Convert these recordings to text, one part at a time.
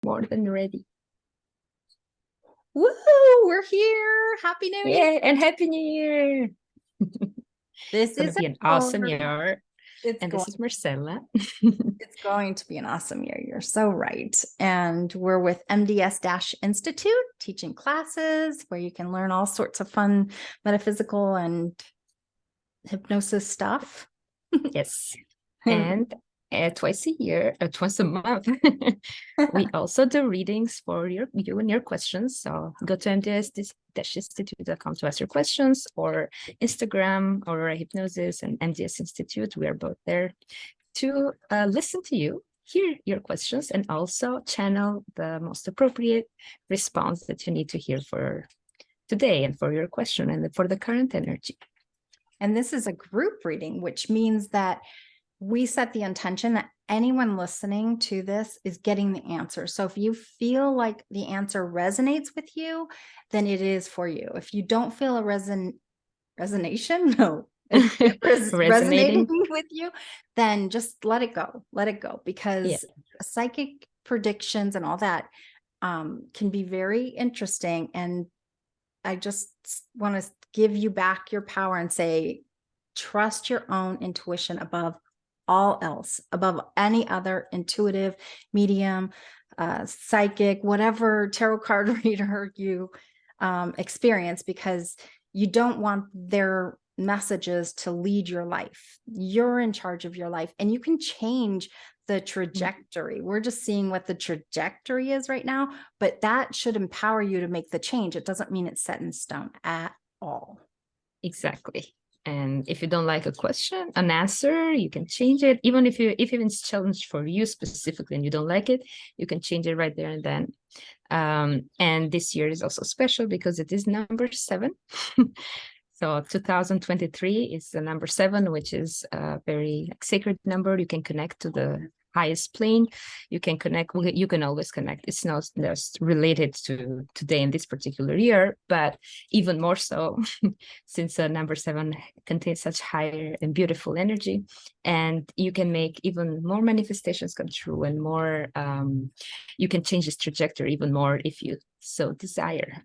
More than ready. Woo! We're here. Happy New Yeah, Year. and Happy New Year. This It's going to is be an awesome Aurora. year. It's And going, this is Marcella. it's going to be an awesome year. You're so right. And we're with MDS Institute, teaching classes where you can learn all sorts of fun metaphysical and hypnosis stuff. Yes. And twice a year, twice a month, we also do readings for you and your questions. So go to mds-institute.com to ask your questions, or Instagram, Aurora Hypnosis and MDS Institute. We are both there to listen to you, hear your questions, and also channel the most appropriate response that you need to hear for today and for your question and for the current energy. And this is a group reading, which means that we set the intention that anyone listening to this is getting the answer. So if you feel like the answer resonates with you, then it is for you. If you don't feel a resonation, no, resonating with you, then just let it go. Let it go, because psychic predictions and all that can be very interesting. And I just want to give you back your power and say, trust your own intuition above all else, above any other intuitive, medium, psychic, whatever tarot card reader you experience, because you don't want their messages to lead your life. You're in charge of your life, and you can change the trajectory. We're just seeing what the trajectory is right now, but that should empower you to make the change. It doesn't mean it's set in stone at all. Exactly. And if you don't like a question, an answer, you can change it. Even if it's challenged for you specifically and you don't like it, you can change it right there and then. And this year is also special because it is number 7. So 2023 is the number 7, which is a very sacred number. You can connect to the highest plane. You can connect. You can always connect. It's not just related to today in this particular year, but even more so since number 7 contains such higher and beautiful energy, and you can make even more manifestations come true, and more. You can change this trajectory even more if you so desire.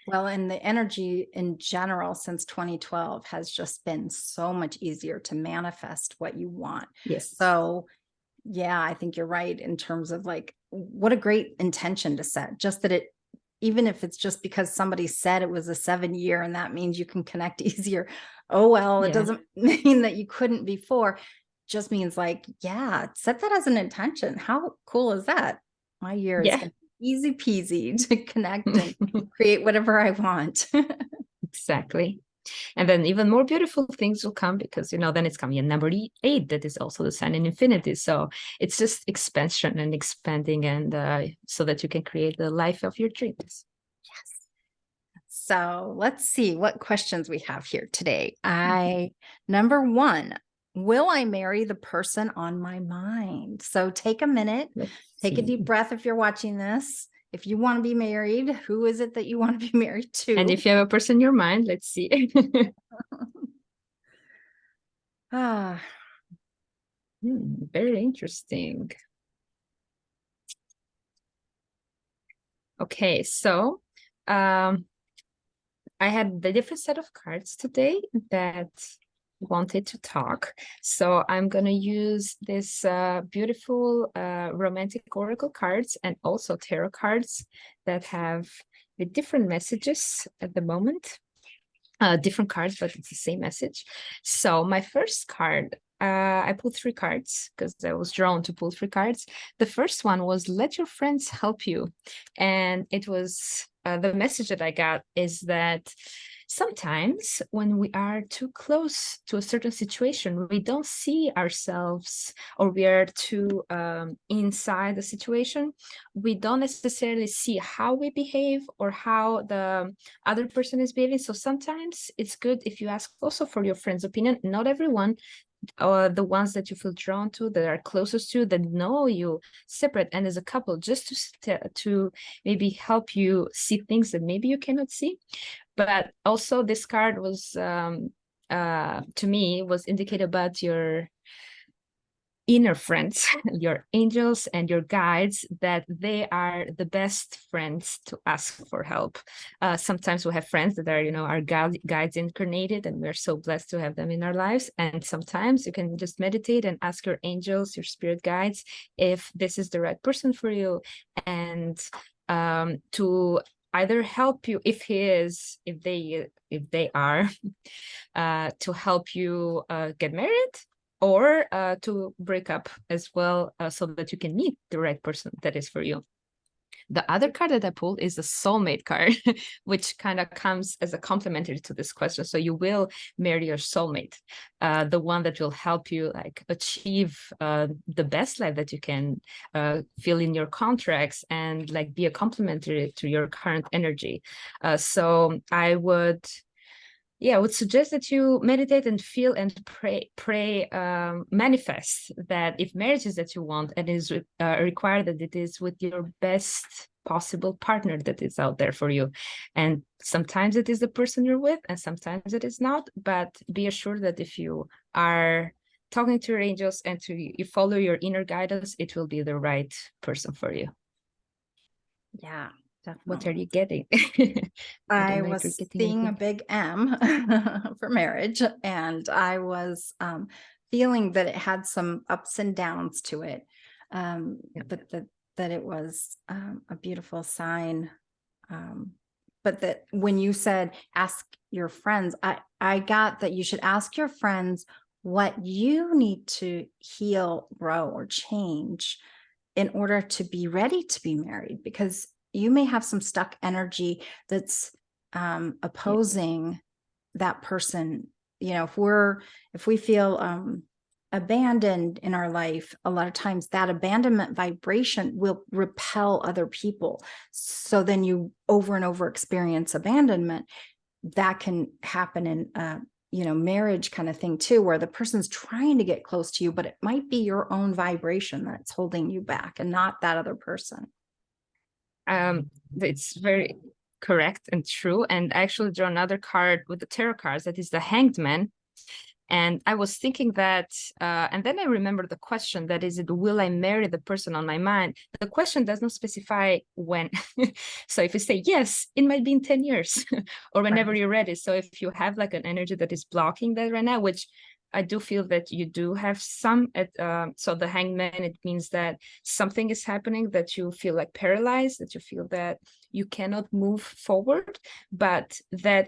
Well, and the energy in general since 2012 has just been so much easier to manifest what you want. Yes. So, yeah, I think you're right in terms of like, what a great intention to set. Just that it, even if it's just because somebody said it was a 7-year and that means you can connect easier. Oh, well, it doesn't mean that you couldn't before. Just means like, yeah, set that as an intention. How cool is that? My year is going to be easy peasy to connect and create whatever I want. Exactly. And then even more beautiful things will come, because, then it's coming in number 8, that is also the sign in infinity. So it's just expansion and expanding, and so that you can create the life of your dreams. Yes. So let's see what questions we have here today. Number 1, will I marry the person on my mind? So take a minute, take a deep breath if you're watching this. If you want to be married, who is it that you want to be married to? And if you have a person in your mind, let's see. Very interesting. Okay, so I had the different set of cards today that wanted to talk. So I'm going to use this beautiful romantic oracle cards and also tarot cards that have the different messages at the moment. Different cards, but it's the same message. So my first card, I pulled 3 cards because I was drawn to pull 3 cards. The first one was let your friends help you. And it was the message that I got is that sometimes when we are too close to a certain situation, we don't see ourselves, or we are too inside the situation. We don't necessarily see how we behave or how the other person is behaving. So sometimes it's good if you ask also for your friend's opinion. Not everyone, or the ones that you feel drawn to, that are closest to you, that know you separate and as a couple, just to maybe help you see things that maybe you cannot see. But also this card was to me was indicated about your inner friends, your angels and your guides, that they are the best friends to ask for help. Sometimes we have friends that are, our guides incarnated, and we're so blessed to have them in our lives. And sometimes you can just meditate and ask your angels, your spirit guides, if this is the right person for you, and to either help you if they are to help you get married, or to break up as well, so that you can meet the right person that is for you. The other card that I pulled is the soulmate card, which kind of comes as a complementary to this question. So you will marry your soulmate, the one that will help you like achieve the best life that you can, fill in your contracts, and like be a complementary to your current energy. So I would suggest that you meditate and feel and pray, manifest that if marriage is that you want, and is required, that it is with your best possible partner that is out there for you. And sometimes it is the person you're with, and sometimes it is not. But be assured that if you are talking to your angels and you follow your inner guidance, it will be the right person for you. Yeah, definitely. What are you getting? I was seeing a big M for marriage, and I was feeling that it had some ups and downs to it, but that it was a beautiful sign. But that when you said ask your friends, I got that you should ask your friends what you need to heal, grow, or change in order to be ready to be married, because you may have some stuck energy that's opposing that person. If we feel abandoned in our life, a lot of times that abandonment vibration will repel other people. So then you over and over experience abandonment. That can happen in marriage kind of thing too, where the person's trying to get close to you, but it might be your own vibration that's holding you back and not that other person. It's very correct and true. And I actually draw another card with the tarot cards, that is the Hanged Man. And I was thinking that, and then I remember the question, that is, will I marry the person on my mind? The question does not specify when. So if you say yes, it might be in 10 years or whenever you're ready. So if you have like an energy that is blocking that right now, which I do feel that you do have some, so the Hanged Man, it means that something is happening, that you feel like paralyzed, that you feel that you cannot move forward, but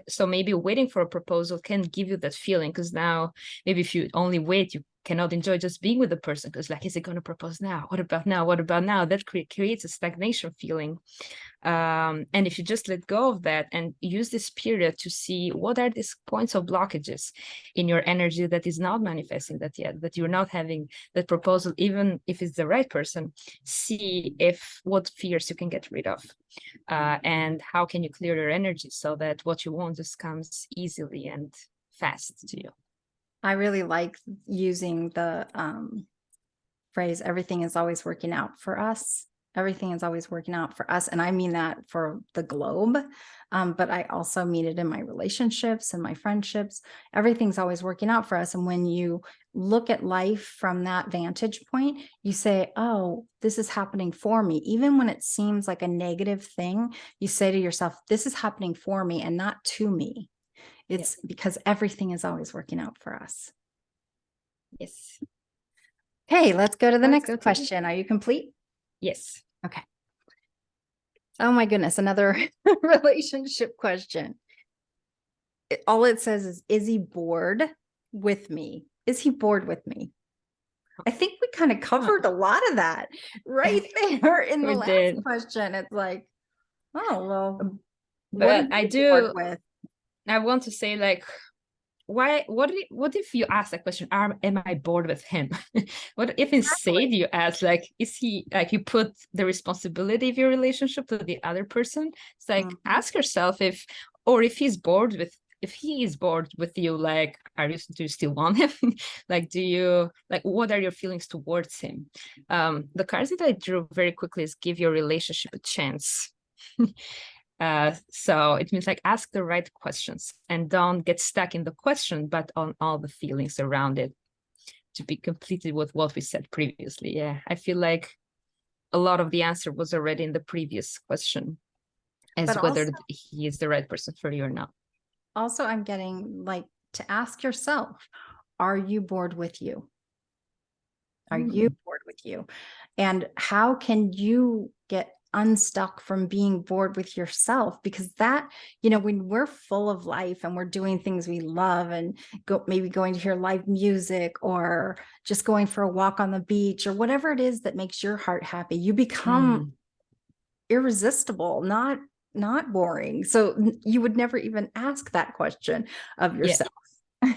so maybe waiting for a proposal can give you that feeling, because now maybe if you only wait, you cannot enjoy just being with the person, because like, is it going to propose now? What about now? What about now? That creates a stagnation feeling. And if you just let go of that and use this period to see what are these points of blockages in your energy that is not manifesting that yet, that you're not having that proposal, even if it's the right person, see what fears you can get rid of, and how can you clear your energy so that what you want just comes easily and fast to you. I really like using the phrase, everything is always working out for us. Everything is always working out for us. And I mean that for the globe, but I also mean it in my relationships and my friendships. Everything's always working out for us. And when you look at life from that vantage point, you say, oh, this is happening for me. Even when it seems like a negative thing, you say to yourself, this is happening for me and not to me. It's because everything is always working out for us. Yes. Okay, let's go to the next question. Are you complete? Yes. Okay. Oh my goodness, another relationship question. All it says is he bored with me? Is he bored with me? I think we kind of covered a lot of that right there in the last question. It's like, oh, well, but I do, I want to say, like, what if you ask that question, am I bored with him? What if instead you ask, like, is he, like, you put the responsibility of your relationship to the other person? It's like, ask yourself if he is bored with you, like, do you still want him? Like, what are your feelings towards him? The cards that I drew very quickly is give your relationship a chance. So it means, like, ask the right questions and don't get stuck in the question, but on all the feelings around it. to be completed with what we said previously. Yeah, I feel like a lot of the answer was already in the previous question, as But whether also, he is the right person for you or not. also I'm getting like to ask yourself, are you bored with you? Are you bored with you? And how can you get unstuck from being bored with yourself? Because that, when we're full of life and we're doing things we love and maybe going to hear live music or just going for a walk on the beach or whatever it is that makes your heart happy, you become irresistible, not boring. So you would never even ask that question of yourself.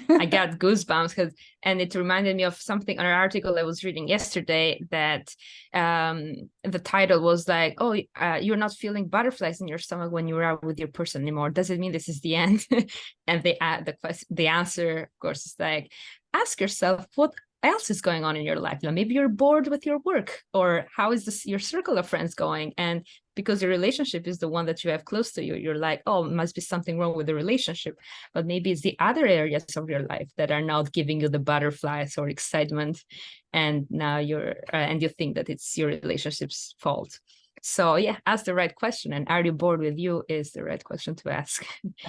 I got goosebumps and it reminded me of something, an article I was reading yesterday that the title was like, oh, you're not feeling butterflies in your stomach when you're out with your person anymore. Does it mean this is the end? And the answer, of course, is like, ask yourself, what else is going on in your life? Maybe you're bored with your work, or how is your circle of friends going? And because your relationship is the one that you have close to you, you're like, oh, it must be something wrong with the relationship. But maybe it's the other areas of your life that are not giving you the butterflies or excitement. And now and you think that it's your relationship's fault. So yeah, ask the right question. And are you bored with you is the right question to ask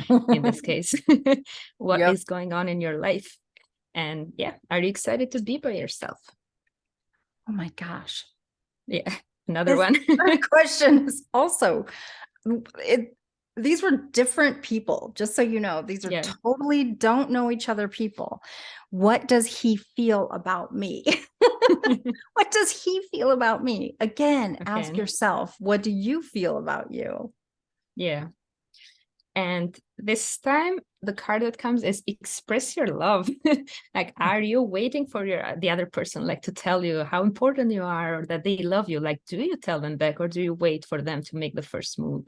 in this case. What is going on in your life? And yeah, are you excited to be by yourself? Oh my gosh. Yeah, another one. Question is also, these were different people, just so you know. These are totally don't know each other people. What does he feel about me? What does he feel about me? Again, ask yourself, what do you feel about you? Yeah. And this time, the card that comes is express your love. Like, are you waiting for the other person, like, to tell you how important you are or that they love you? Like, do you tell them back, or do you wait for them to make the first move?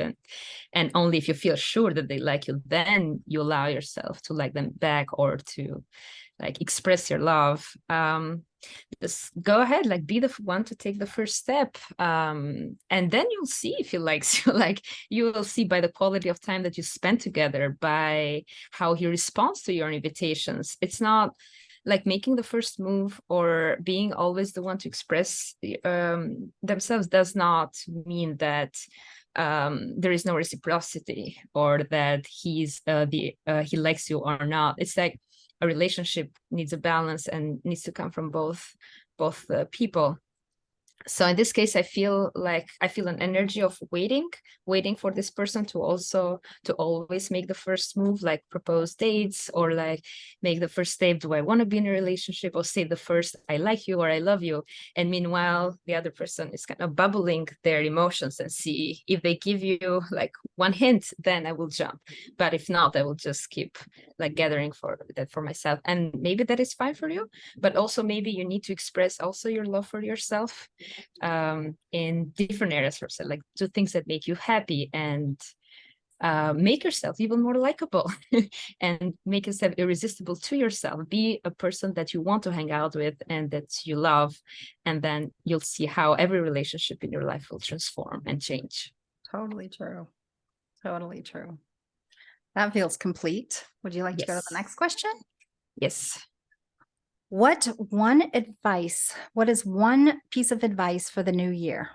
And only if you feel sure that they like you, then you allow yourself to like them back or to like express your love. Just go ahead, like be the one to take the first step, and then you'll see if he likes you. Like, you will see by the quality of time that you spend together, by how he responds to your invitations. It's not like making the first move or being always the one to express themselves does not mean that there is no reciprocity or that he likes you or not. It's like a relationship needs a balance and needs to come from both people. So in this case, I feel an energy of waiting for this person to always make the first move, like propose dates or like make the first step. Do I want to be in a relationship? Or say the first, I like you or I love you. And meanwhile, the other person is kind of bubbling their emotions and see if they give you like one hint, then I will jump. But if not, I will just keep like gathering for that for myself. And maybe that is fine for you, but also maybe you need to express also your love for yourself in different areas. Like do things that make you happy and make yourself even more likable and make yourself irresistible to yourself. Be a person that you want to hang out with and that you love, and then you'll see how every relationship in your life will transform and change. Totally true. Totally true. That feels complete. Would you like to go to the next question? Yes. What is one piece of advice for the new year?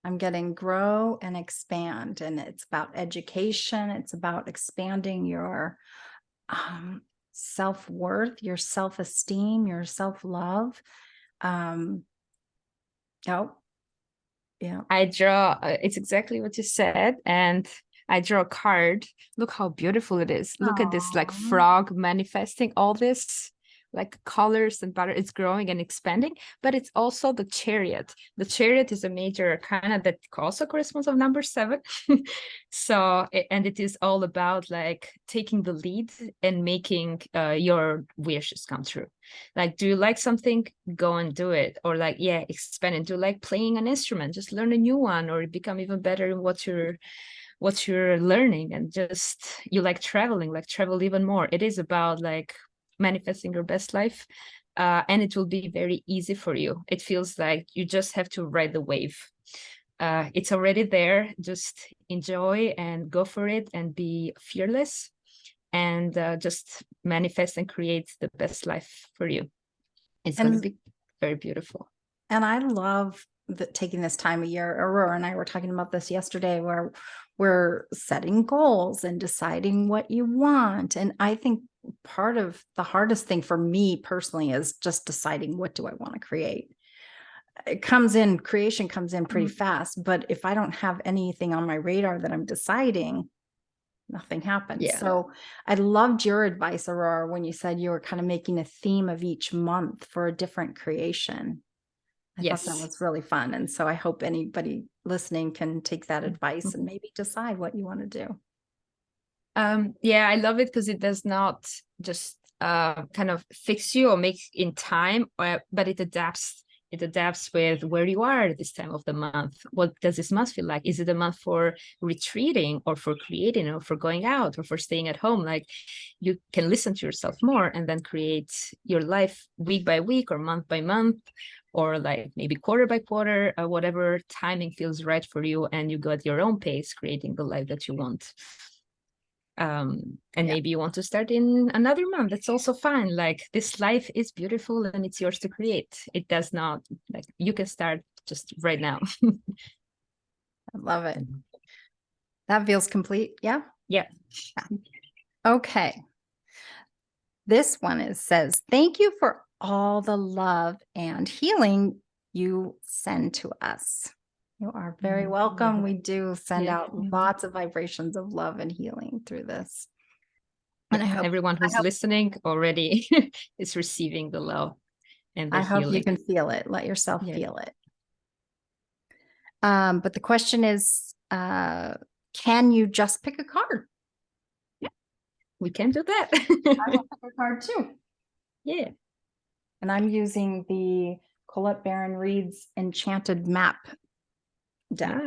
I'm getting grow and expand, and it's about education. It's about expanding your self-worth, your self-esteem, your self-love. Yeah. I draw, it's exactly what you said. And I draw a card. Look how beautiful it is. Look at this like frog manifesting all this like colors and butter. It's growing and expanding, but it's also the Chariot. The Chariot is a major arcana that also corresponds of number 7. So, and it is all about like taking the lead and making your wishes come true. Like, do you like something? Go and do it. Or like, yeah, expand it. Do you like playing an instrument? Just learn a new one or become even better in what you're learning. And just, you like traveling, like travel even more. It is about like manifesting your best life, and it will be very easy for you. It feels like you just have to ride the wave. It's already there. Just enjoy and go for it and be fearless, and just manifest and create the best life for you. It's going to be very beautiful. And I love taking this time of year. Aurora and I were talking about this yesterday, where we're setting goals and deciding what you want. And I think part of the hardest thing for me personally is just deciding, what do I want to create? Creation comes in pretty fast, but if I don't have anything on my radar that I'm deciding, nothing happens. Yeah. So I loved your advice, Aurora, when you said you were kind of making a theme of each month for a different creation. I thought that was really fun. And so I hope anybody listening can take that advice and maybe decide what you want to do. Yeah, I love it because it does not just kind of fix you or make in time, but it adapts. It adapts with where you are at this time of the month. What does this month feel like? Is it a month for retreating, or for creating, or for going out, or for staying at home? Like, you can listen to yourself more and then create your life week by week, or month by month, or like maybe quarter by quarter, whatever timing feels right for you, and you go at your own pace, creating the life that you want. And maybe you want to start in another month. That's also fine. Like, this life is beautiful and it's yours to create. It does not, like, you can start just right now. I love it. That feels complete. Yeah. Yeah. Okay. This one says, thank you for all the love and healing you send to us. You are very welcome. We do send out lots of vibrations of love and healing through this. And I hope everyone who's listening already is receiving the love and the healing. Hope you can feel it. Let yourself feel it. But the question is, can you just pick a card? Yeah, we can do that. I will pick a card too. Yeah. And I'm using the Colette Baron Reed's Enchanted Map deck.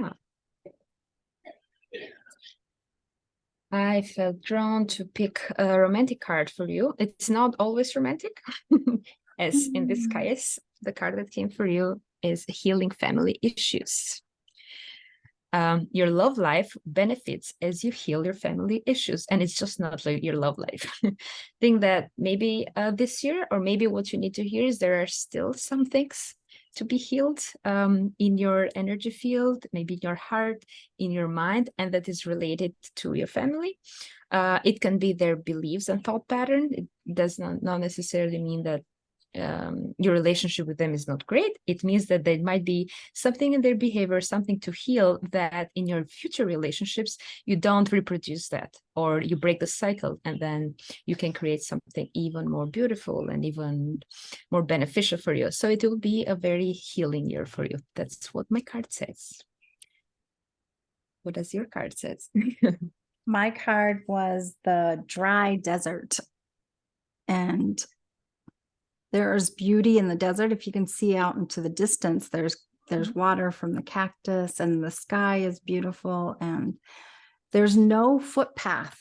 I felt drawn to pick a romantic card for you. It's not always romantic, as in this case, the card that came for you is Healing Family Issues. Your love life benefits as you heal your family issues, and it's just not like your love life. Think that maybe this year, or maybe what you need to hear is there are still some things to be healed in your energy field, maybe in your heart, in your mind, and that is related to your family. It can be their beliefs and thought pattern. It does not necessarily mean that your relationship with them is not great. It means that there might be something in their behavior, something to heal, that in your future relationships, you don't reproduce that, or you break the cycle, and then you can create something even more beautiful and even more beneficial for you. So it will be a very healing year for you. That's what my card says. What does your card says? My card was the dry desert. And there's beauty in the desert. If you can see out into the distance, there's water from the cactus, and the sky is beautiful, and there's no footpath.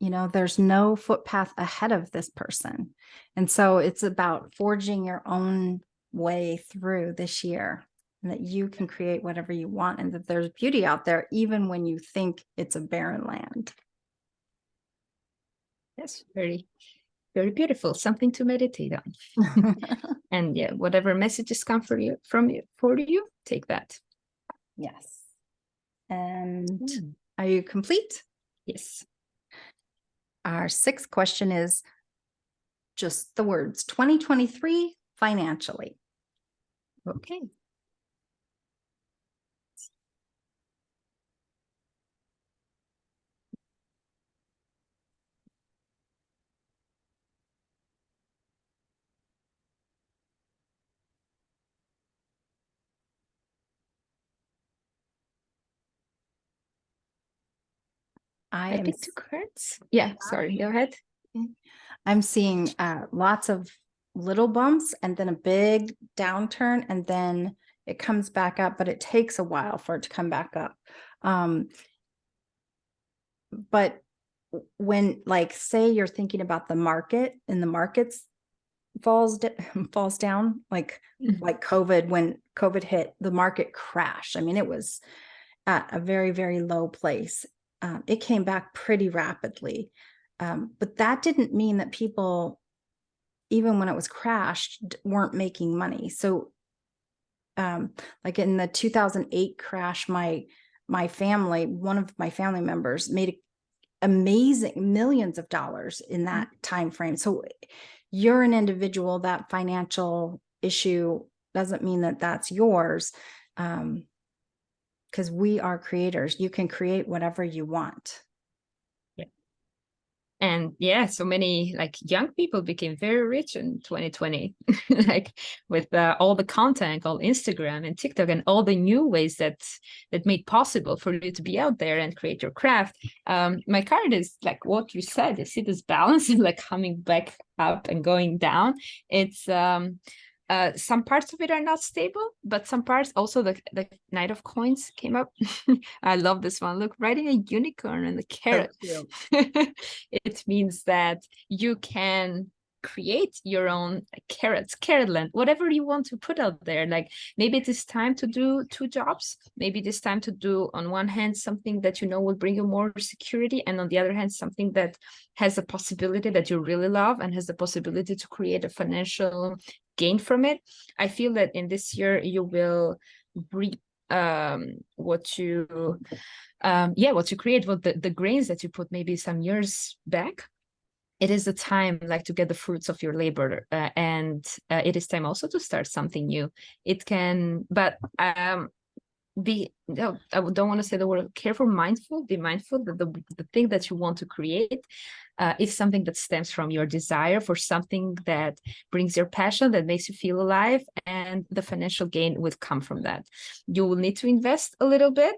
There's no footpath ahead of this person. And so it's about forging your own way through this year, and that you can create whatever you want, and that there's beauty out there, even when you think it's a barren land. Yes, very, very beautiful. Something to meditate on. And yeah, whatever messages come for you, take that. Yes. And are you complete? Yes. Our sixth question is just the words 2023 financially. Okay. I picked 2 cards. Yeah, sorry, go ahead. I'm seeing lots of little bumps, and then a big downturn, and then it comes back up, but it takes a while for it to come back up. But when, like, say you're thinking about the market, in the markets, falls falls down, like COVID, when COVID hit, the market crashed. I mean, it was at a very, very low place. It came back pretty rapidly. But that didn't mean that people, even when it was crashed, weren't making money. So like in the 2008 crash, my family, one of my family members made amazing millions of dollars in that time frame. So you're an individual, that financial issue doesn't mean that that's yours. Because we are creators. You can create whatever you want. And yeah, so many like young people became very rich in 2020, like with all the content on Instagram and TikTok and all the new ways that made possible for you to be out there and create your craft. My card is like what you said. You see this balance like coming back up and going down. It's some parts of it are not stable, but some parts also the Knight of Coins came up. I love this one. Look, riding a unicorn and the carrot. So It means that you can create your own carrots, carrot land, whatever you want to put out there. Like maybe it is time to do 2 jobs. Maybe it is time to do on one hand something that you know will bring you more security, and on the other hand something that has a possibility that you really love and has the possibility to create a financial gain from it. I feel that in this year you will reap what you create, what the grains that you put maybe some years back. It is the time like to get the fruits of your labor, and it is time also to start something new. It can, but be no, I don't want to say the word careful, mindful. Be mindful that the thing that you want to create is something that stems from your desire for something that brings your passion, that makes you feel alive, and the financial gain would come from that. You will need to invest a little bit.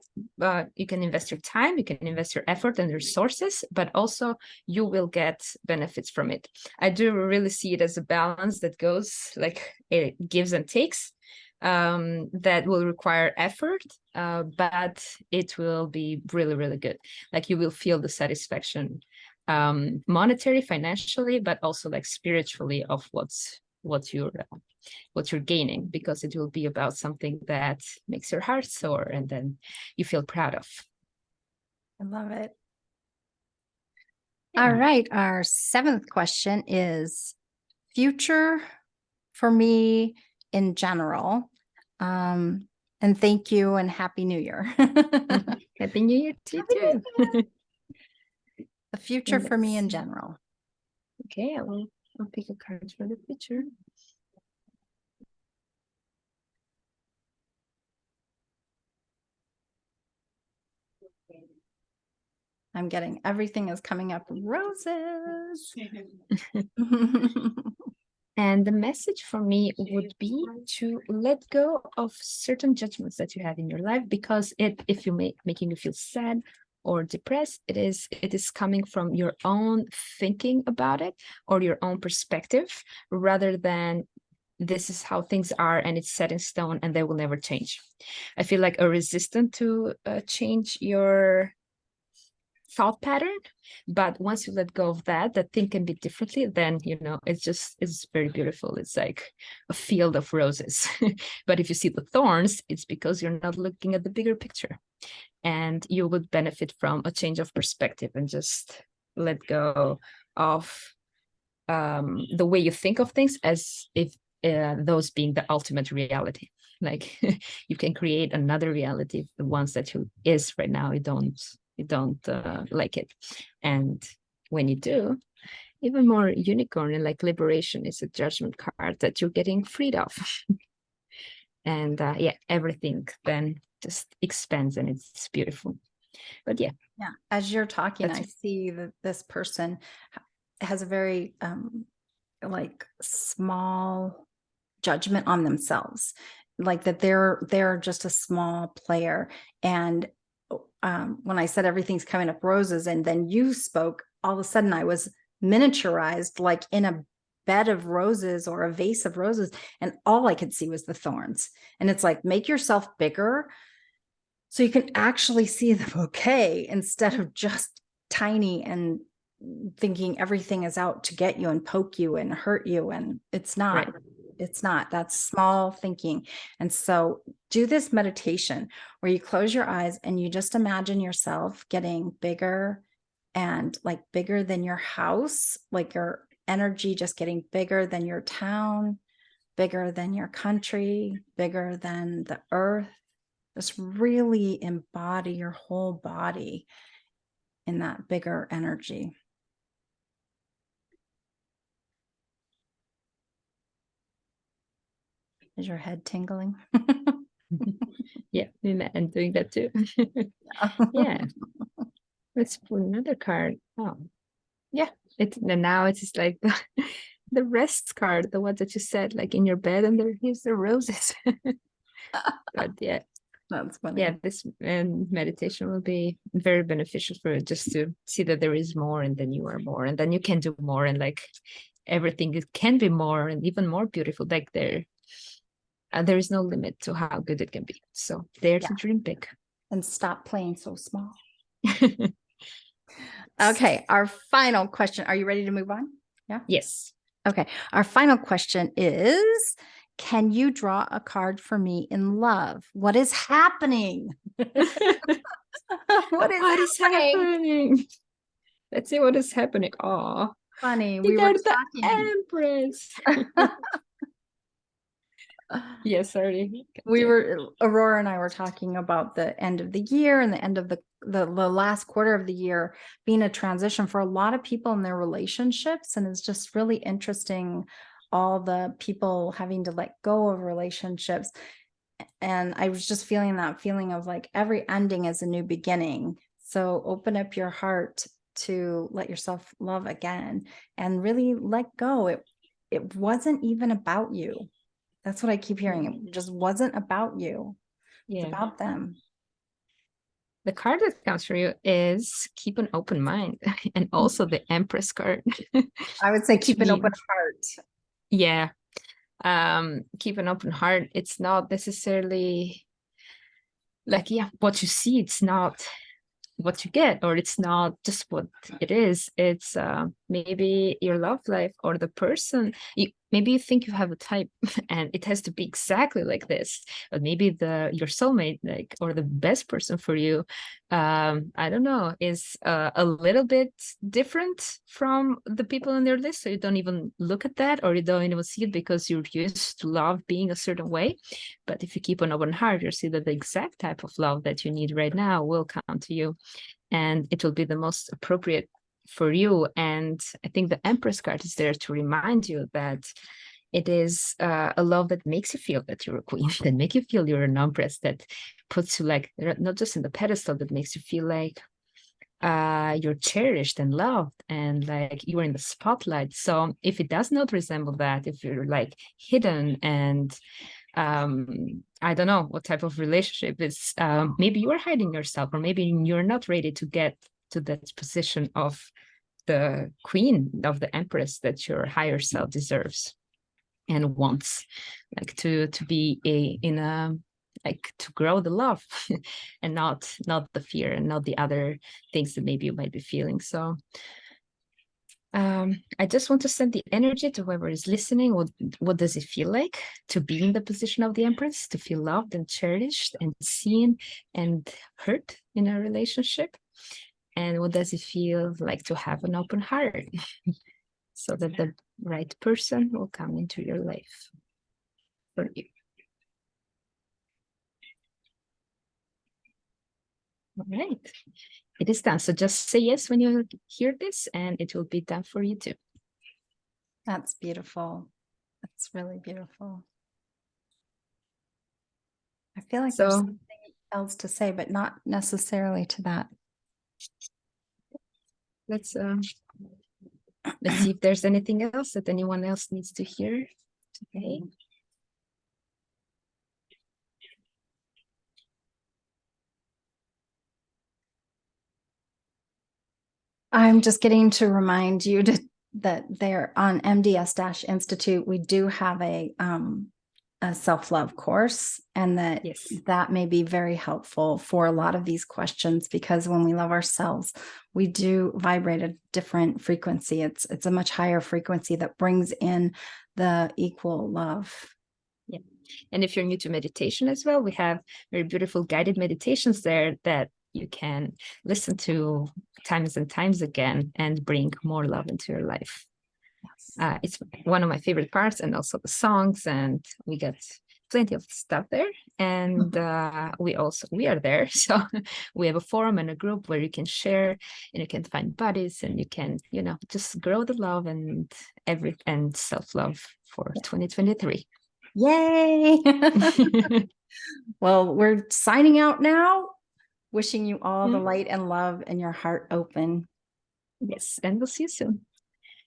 You can invest your time, you can invest your effort and resources, but also you will get benefits from it. I do really see it as a balance that goes like it gives and takes. That will require effort, but it will be really, really good. Like you will feel the satisfaction, monetary, financially, but also like spiritually of what you're gaining, because it will be about something that makes your heart soar and then you feel proud of. I love it. All right. Our 7th question is future for me in general. And thank you and Happy New Year. Happy New Year to you too. The future for me in general. Okay, I'll pick a card for the future. I'm getting everything is coming up roses. And the message for me would be to let go of certain judgments that you have in your life, because if you making you feel sad or depressed, it is coming from your own thinking about it or your own perspective, rather than this is how things are and it's set in stone and they will never change. I feel like a resistant to change your thought pattern, but once you let go of that thing can be differently, then it's very beautiful. It's like a field of roses. But if you see the thorns, it's because you're not looking at the bigger picture, and you would benefit from a change of perspective and just let go of the way you think of things as if those being the ultimate reality. Like you can create another reality if the ones that you is right now you don't like it. And when you do, even more unicorn and like liberation is a judgment card that you're getting freed of. And everything then just expands and it's beautiful. But yeah, as you're talking, I see that this person has a very like small judgment on themselves, like that they're just a small player. And when I said everything's coming up roses, and then you spoke, all of a sudden I was miniaturized, like in a bed of roses or a vase of roses, and all I could see was the thorns. And it's like, make yourself bigger so you can actually see the bouquet instead of just tiny and thinking everything is out to get you and poke you and hurt you. And it's not. Right. It's not. That's small thinking. And so do this meditation where you close your eyes and you just imagine yourself getting bigger and like bigger than your house, like your energy just getting bigger than your town, bigger than your country, bigger than the earth. Just really embody your whole body in that bigger energy. Is your head tingling? Yeah, I'm doing that too. Yeah. Let's pull another card. Oh, yeah. And now it's just like the rest card, the one that you said, like in your bed, and here's the roses. But yeah, That's funny. yeah, this meditation will be very beneficial for you, just to see that there is more, and then you are more, and then you can do more, and like everything can be more and even more beautiful back there. There is no limit to how good it can be. So dare to dream big. And stop playing so small. Okay, our final question. Are you ready to move on? Yeah. Yes. Okay, our final question is, can you draw a card for me in love? What is happening? What is happening? Let's see what is happening. Oh, Funny. we We were got the talking. Empress. Yes, sorry. Aurora and I were talking about the end of the year and the end of the last quarter of the year being a transition for a lot of people in their relationships. And it's just really interesting, all the people having to let go of relationships. And I was just feeling that feeling of like every ending is a new beginning. So open up your heart to let yourself love again and really let go. It wasn't even about you. That's what I keep hearing. It just wasn't about you. It's about them. The card that comes for you is keep an open mind, and also the Empress card. I would say keep an open heart. Yeah. Keep an open heart. It's not necessarily like, yeah, what you see, it's not what you get, or it's not just what it is. It's maybe your love life or the person. Maybe you think you have a type and it has to be exactly like this, but maybe your soulmate, like, or the best person for you, I don't know, is a little bit different from the people on their list, so you don't even look at that, or you don't even see it because you're used to love being a certain way. But if you keep an open heart, you'll see that the exact type of love that you need right now will come to you, and it will be the most appropriate for you. And I think the Empress card is there to remind you that it is a love that makes you feel that you're a queen, that make you feel you're an empress, that puts you like not just in the pedestal, that makes you feel like you're cherished and loved and like you're in the spotlight. So if it does not resemble that, if you're like hidden and I don't know what type of relationship is, maybe you're hiding yourself, or maybe you're not ready to get to that position of the queen, of the empress that your higher self deserves and wants, like to be in a, like, to grow the love and not the fear and not the other things that maybe you might be feeling. So I just want to send the energy to whoever is listening. What does it feel like to be in the position of the Empress, to feel loved and cherished and seen and heard in a relationship? And what does it feel like to have an open heart so that the right person will come into your life for you? All right. It is done. So just say yes when you hear this, and it will be done for you too. That's beautiful. That's really beautiful. I feel like there's something else to say, but not necessarily to that. Let's see if there's anything else that anyone else needs to hear today. I'm just getting to remind you that they're on MDS-Institute. We do have a a self-love course, and Yes. that may be very helpful for a lot of these questions, because when we love ourselves, we do vibrate a different frequency. It's a much higher frequency that brings in the equal love. Yeah. And if you're new to meditation as well, we have very beautiful guided meditations there that you can listen to times and times again and bring more love into your life. Yes. It's one of my favorite parts, and also the songs, and we got plenty of stuff there. And we are there, so we have a forum and a group where you can share, and you can find buddies, and you can just grow the love and self-love for 2023. Yay. Well, we're signing out now, wishing you all the light and love and your heart open. Yes, and we'll see you soon.